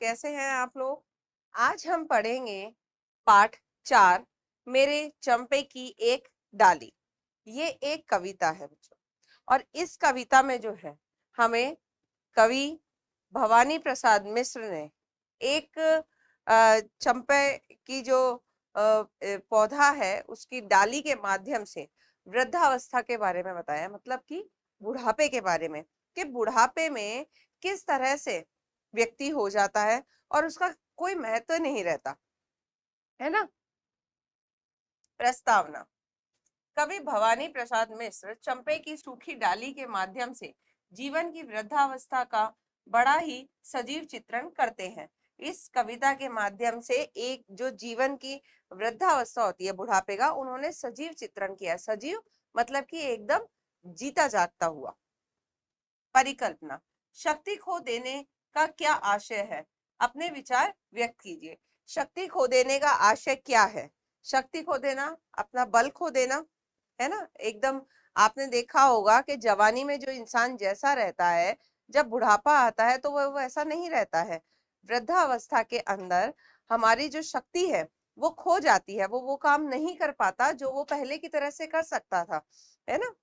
कैसे हैं आप लोग। आज हम पढ़ेंगे पाठ 4, मेरे चंपे की एक डाली। ये एक कविता है बच्चों, और इस कविता में जो है हमें कवि भवानी प्रसाद मिश्र ने एक चंपे की जो पौधा है उसकी डाली के माध्यम से वृद्धावस्था के बारे में बताया, मतलब कि बुढ़ापे के बारे में, कि बुढ़ापे में किस तरह से व्यक्ति हो जाता है और उसका कोई महत्व नहीं रहता है ना। प्रस्तावना। कवि भवानी प्रसाद मिश्र चंपे की सूखी डाली के माध्यम से जीवन की वृद्धावस्था का बड़ा ही सजीव चित्रण करते हैं। इस कविता के माध्यम से एक जो जीवन की वृद्धावस्था होती है, बुढ़ापे का, उन्होंने सजीव चित्रण किया। सजीव मतलब कि एकदम जीता जागता हुआ। परिकल्पना। शक्ति खो देने का क्या आशय है, अपने विचार व्यक्त कीजिए। शक्ति खो देने का आशय क्या है? शक्ति खो देना, अपना बल खो देना, है ना। एकदम आपने देखा होगा कि जवानी में जो इंसान जैसा रहता है, जब बुढ़ापा आता है तो वह वैसा नहीं रहता है। वृद्धावस्था के अंदर हमारी जो शक्ति है वो खो जाती है, वो काम नहीं कर पाता जो वो पहले की तरह से कर सकता था, है ना।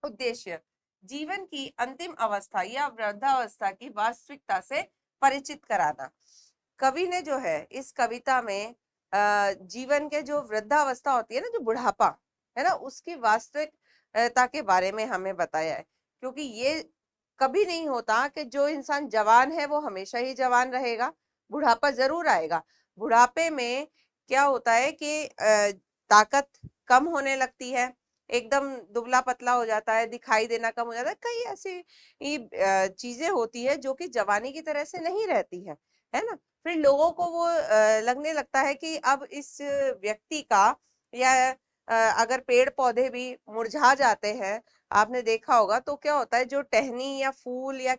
उद्देश्य। जीवन की अंतिम अवस्था या वृद्धावस्था की वास्तविकता से परिचित कराना। कवि ने जो है इस कविता में जीवन के जो वृद्धावस्था होती है ना, जो बुढ़ापा है ना, उसकी वास्तविकता के बारे में हमें बताया है। क्योंकि ये कभी नहीं होता कि जो इंसान जवान है वो हमेशा ही जवान रहेगा, बुढ़ापा जरूर आएगा। बुढ़ापे में क्या होता है कि ताकत कम होने लगती है, एकदम दुबला पतला हो जाता है, दिखाई देना कम हो जाता है। कई ऐसी चीजें होती है जो कि जवानी की तरह से नहीं रहती है ना। फिर लोगों को वो लगने लगता है कि अब इस व्यक्ति का, या अगर पेड़ पौधे भी मुरझा जाते हैं, आपने देखा होगा, तो क्या होता है, जो टहनी या फूल या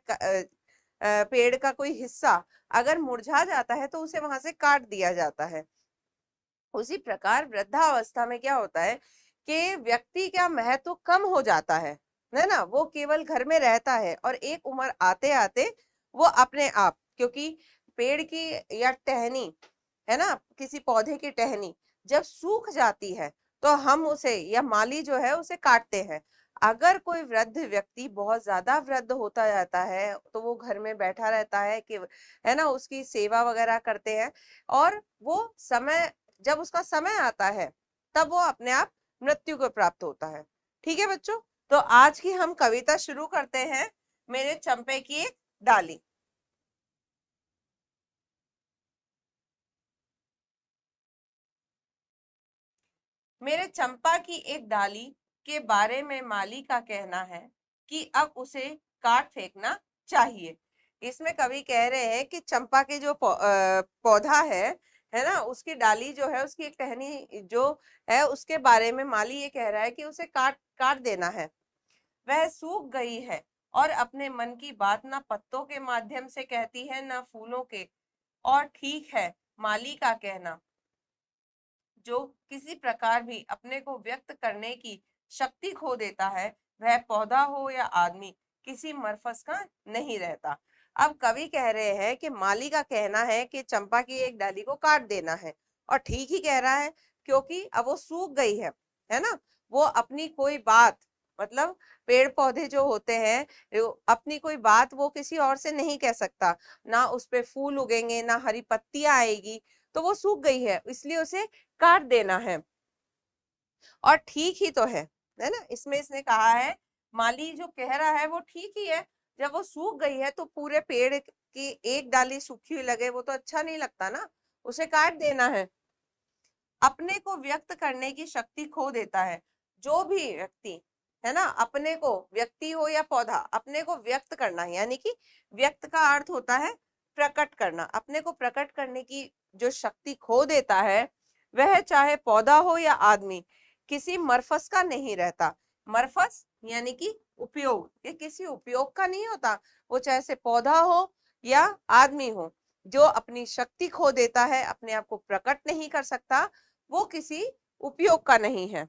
पेड़ का कोई हिस्सा अगर मुरझा जाता है तो उसे वहां से काट दिया जाता है। उसी प्रकार वृद्धावस्था में क्या होता है कि व्यक्ति का महत्व कम हो जाता है ना। वो केवल घर में रहता है और एक उम्र आते आते वो अपने आप, क्योंकि पेड़ की या टहनी, है ना, किसी पौधे की टहनी जब सूख जाती है तो हम उसे, या माली जो है, उसे काटते हैं। अगर कोई वृद्ध व्यक्ति बहुत ज्यादा वृद्ध होता जाता है तो वो घर में बैठा रहता है, कि है ना, उसकी सेवा वगैरह करते हैं, और वो समय, जब उसका समय आता है तब वो अपने आप मृत्यु को प्राप्त होता है। ठीक है बच्चों, तो आज की हम कविता शुरू करते हैं, मेरे चंपे की एक डाली। मेरे चंपा की एक डाली के बारे में माली का कहना है कि अब उसे काट फेंकना चाहिए। इसमें कवि कह रहे हैं कि चंपा के जो पौधा है ना, उसकी डाली जो है, उसकी एक टहनी जो है, उसके बारे में माली ये कह रहा है कि उसे काट काट देना है। वह सूख गई है और अपने मन की बात ना पत्तों के माध्यम से कहती है ना फूलों के। और ठीक है, माली का कहना, जो किसी प्रकार भी अपने को व्यक्त करने की शक्ति खो देता है, वह पौधा हो या आदमी, किसी मरफस का नहीं रहता। अब कवि कह रहे हैं कि माली का कहना है कि चंपा की एक डाली को काट देना है, और ठीक ही कह रहा है, क्योंकि अब वो सूख गई है ना। वो अपनी कोई बात, मतलब पेड़ पौधे जो होते हैं, अपनी कोई बात वो किसी और से नहीं कह सकता, ना उस पे फूल उगेंगे, ना हरी पत्तियां आएगी, तो वो सूख गई है, इसलिए उसे काट देना है। और ठीक ही तो है ना। इसमें इसने कहा है, माली जो कह रहा है वो ठीक ही है। जब वो सूख गई है तो पूरे पेड़ की एक डाली सूखी हुई लगे, वो तो अच्छा नहीं लगता ना, उसे काट देना है। अपने को व्यक्त करने की शक्ति खो देता है। जो भी व्यक्ति, है ना, अपने को, व्यक्ति हो या पौधा, अपने को व्यक्त करना है, यानी कि व्यक्त का अर्थ होता है प्रकट करना। अपने को प्रकट करने की जो शक्ति खो देता है, वह चाहे पौधा हो या आदमी, किसी मरफस का नहीं रहता। मरफस यानी कि उपयोग, ये किसी उपयोग का नहीं होता। वो चाहे से पौधा हो या आदमी हो, जो अपनी शक्ति खो देता है, अपने आप को प्रकट नहीं कर सकता, वो किसी उपयोग का नहीं है।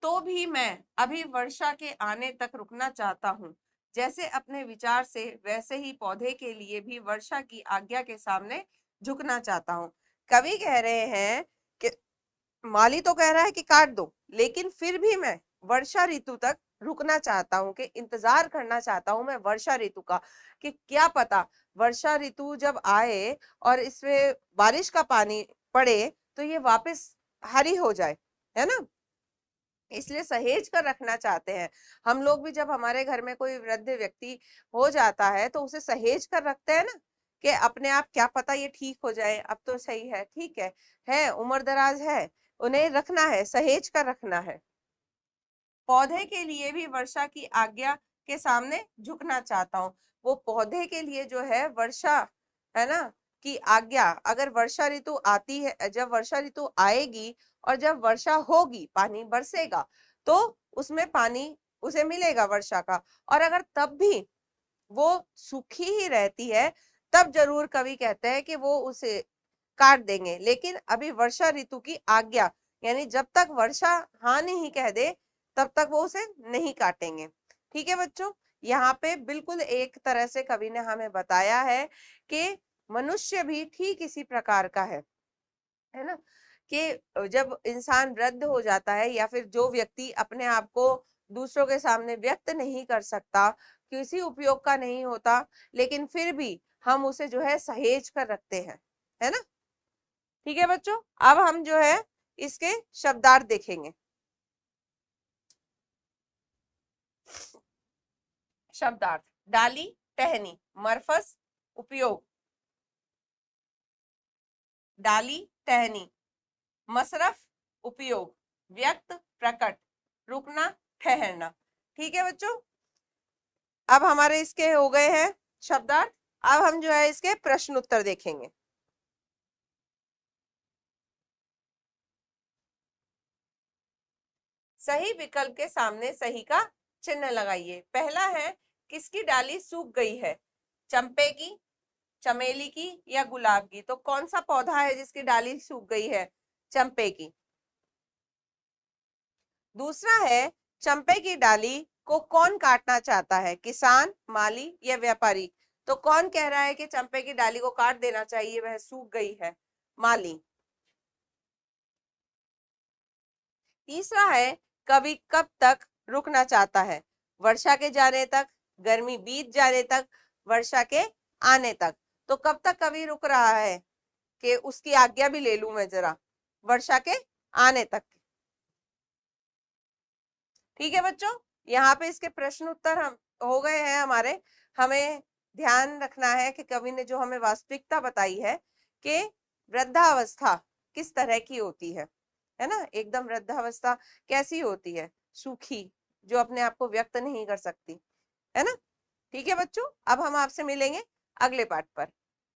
तो भी मैं अभी वर्षा के आने तक रुकना चाहता हूँ। जैसे अपने विचार से वैसे ही पौधे के लिए भी वर्षा की आज्ञा के सामने झुकना चाहता हूँ। कवि कह रहे हैं कि माली तो कह रहा है कि काट दो, लेकिन फिर भी मैं वर्षा ऋतु तक रुकना चाहता हूँ, कि इंतजार करना चाहता हूँ मैं वर्षा ऋतु का, कि क्या पता वर्षा ऋतु जब आए और इसमें बारिश का पानी पड़े तो ये वापस हरी हो जाए, है ना। इसलिए सहेज कर रखना चाहते हैं। हम लोग भी जब हमारे घर में कोई वृद्ध व्यक्ति हो जाता है तो उसे सहेज कर रखते हैं ना, कि अपने आप क्या पता ये ठीक हो जाए, अब तो सही है, ठीक है उम्र दराज है, उन्हें रखना है, सहेज कर रखना है। पौधे के लिए भी वर्षा की आज्ञा के सामने झुकना चाहता हूँ। वो पौधे के लिए जो है वर्षा, है ना, की आज्ञा, अगर वर्षा ऋतु आती है, जब वर्षा ऋतु आएगी और जब वर्षा होगी, पानी बरसेगा, तो उसमें पानी उसे मिलेगा वर्षा का। और अगर तब भी वो सूखी ही रहती है, तब जरूर कवि कहते हैं कि वो उसे काट देंगे। लेकिन अभी वर्षा ऋतु की आज्ञा, यानी जब तक वर्षा हाँ नहीं कह दे तब तक वो उसे नहीं काटेंगे। ठीक है बच्चों, यहाँ पे बिल्कुल एक तरह से कवि ने हमें बताया है कि मनुष्य भी ठीक इसी प्रकार का है ना, कि जब इंसान वृद्ध हो जाता है या फिर जो व्यक्ति अपने आप को दूसरों के सामने व्यक्त नहीं कर सकता, किसी उपयोग का नहीं होता, लेकिन फिर भी हम उसे जो है सहेज कर रखते हैं, है ना। ठीक है बच्चों, अब हम जो है इसके शब्दार्थ देखेंगे। शब्दार्थ: डाली, टहनी, मरफस, उपयोग। डाली, टहनी, मसरफ, उपयोग, व्यक्त, प्रकट, रुकना, ठहरना। ठीक है बच्चों, अब हमारे इसके हो गए हैं शब्दार्थ। अब हम जो है इसके प्रश्न उत्तर देखेंगे। सही विकल्प के सामने सही का चिन्ह लगाइए। पहला है, किसकी डाली सूख गई है? चंपे की, चमेली की या गुलाब की? तो कौन सा पौधा है जिसकी डाली सूख गई है? चंपे की। दूसरा है, चंपे की डाली को कौन काटना चाहता है? किसान, माली या व्यापारी? तो कौन कह रहा है कि चंपे की डाली को काट देना चाहिए, वह सूख गई है? माली। तीसरा है, कवि कब तक रुकना चाहता है? वर्षा के जाने तक, गर्मी बीत जाने तक, वर्षा के आने तक? तो कब तक कवि रुक रहा है, कि उसकी आज्ञा भी ले लूं मैं जरा, वर्षा के आने तक। ठीक है बच्चों, यहाँ पे इसके प्रश्न उत्तर हम हो गए हैं हमारे। हमें ध्यान रखना है कि कवि ने जो हमें वास्तविकता बताई है कि वृद्धावस्था किस तरह की होती है ना। एकदम वृद्धावस्था कैसी होती है? सूखी, जो अपने आप को व्यक्त नहीं कर सकती, है ना। ठीक है बच्चों, अब हम आपसे मिलेंगे अगले पाठ पर।